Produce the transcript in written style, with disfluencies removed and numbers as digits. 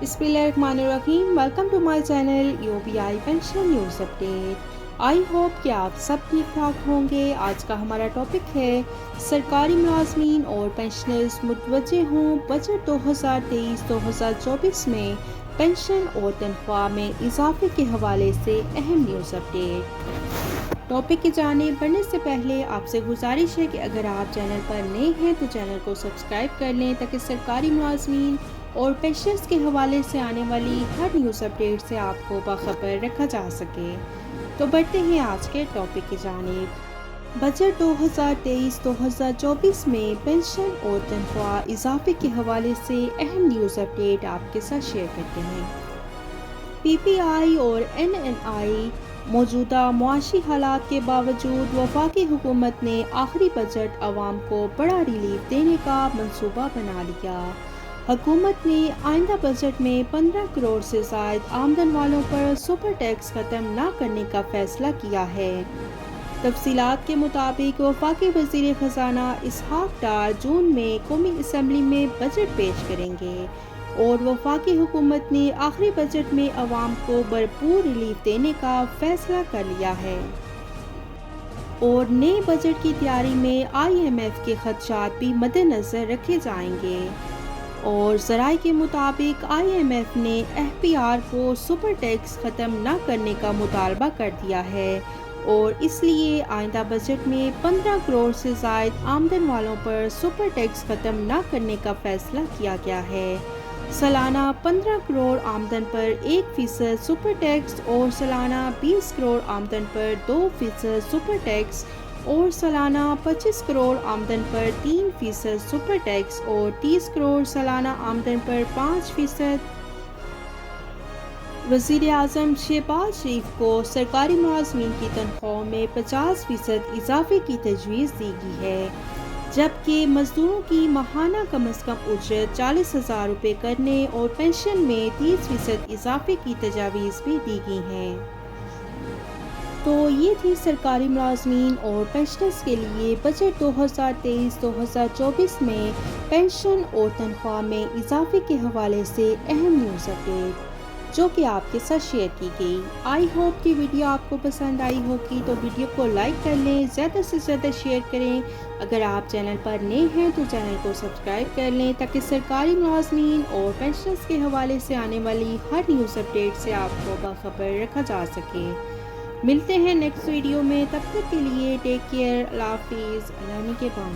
बिस्मिल्लाहिर्रहमानिर्रहीम। Welcome to my channel UPI pension news update. I hope कि आप सब ठीक ठाक होंगे। आज का हमारा टॉपिक है सरकारी मुलाजमीन और पेंशनर्स मुतवज्जे हों बजट 2023-2024 में पेंशन और तनख्वाह में इजाफे के हवाले से अहम न्यूज़ अपडेट। टॉपिक की जानिब बढ़ने से पहले आपसे गुजारिश है कि अगर आप चैनल पर नए हैं तो चैनल को सब्सक्राइब कर लें ताकि सरकारी मुलाजमीन और पेंशनर्स के हवाले से आने वाली हर न्यूज़ अपडेट से आपको बाखबर रखा जा सके। तो बढ़ते हैं आज के टॉपिक की जानिब। बजट 2023-2024 में पेंशन और तनख्वाह इजाफे के हवाले से अहम न्यूज़ अपडेट आपके साथ शेयर करते हैं। पीपीआई और एनएनआई मौजूदा मुआशी हालात के बावजूद वफाकी हुकूमत ने आखिरी बजट अवाम को बड़ा रिलीफ देने का मंसूबा बना लिया। हुकूमत ने आइंदा बजट में 15 करोड़ से ज़ायद आमदन वालों पर सुपर टैक्स ख़त्म न करने का फैसला किया है। तफसीलात के मुताबिक वफाकी वज़ीर ख़जाना इसहाक डार जून में कौमी असम्बली में बजट पेश करेंगे और वफाकी हुकूमत ने आखिरी बजट में अवाम को भरपूर रिलीफ देने का फैसला कर लिया है और नए बजट की तैयारी में IMF के खदशात भी मद्देनज़र रखे जाएंगे। और ज़राए के मुताबिक IMF ने FPR को सुपर टैक्स ख़त्म न करने का मुतालबा कर दिया है और इसलिए आइंदा बजट में 15 करोड़ से ज़ायद आमदन वालों पर सुपर टैक्स ख़त्म न करने का फैसला किया गया है। सालाना 15 करोड़ आमदन पर 1% सुपर टैक्स और सालाना 20 करोड़ आमदन पर 2% सुपर टैक्स और सालाना 25 करोड़ आमदन पर 3% सुपर टैक्स और 30 करोड़ सालाना आमदन पर 5%। वज़ीर आज़म शहबाज शरीफ को सरकारी मुलाजमीन की तनख्वाह में 50% इजाफे की तजवीज़ दी गई है, जबकि मजदूरों की माहाना कम अज़ कम उजरत 40,000 रुपये करने और पेंशन में 30% इजाफे की तजावीज़ भी दी गई हैं। तो ये थी सरकारी मुलाजमीन और पेंशनर्स के लिए बजट 2023-2024 में पेंशन और तनख्वाह में इजाफे के हवाले से अहम न्यूज़ अपडेट जो कि आपके साथ शेयर की गई। आई होप कि वीडियो आपको पसंद आई होगी, तो वीडियो को लाइक कर लें, ज़्यादा से ज़्यादा शेयर करें। अगर आप चैनल पर नए हैं तो चैनल को सब्सक्राइब कर लें ताकि सरकारी मुलाजमीन और पेंशनर्स के हवाले से आने वाली हर न्यूज़ अपडेट से आपको बाखबर रखा जा सके। मिलते हैं नेक्स्ट वीडियो में, तब तक के लिए टेक केयर, अल्लाह हाफिज़, अल्लाह के पाँव।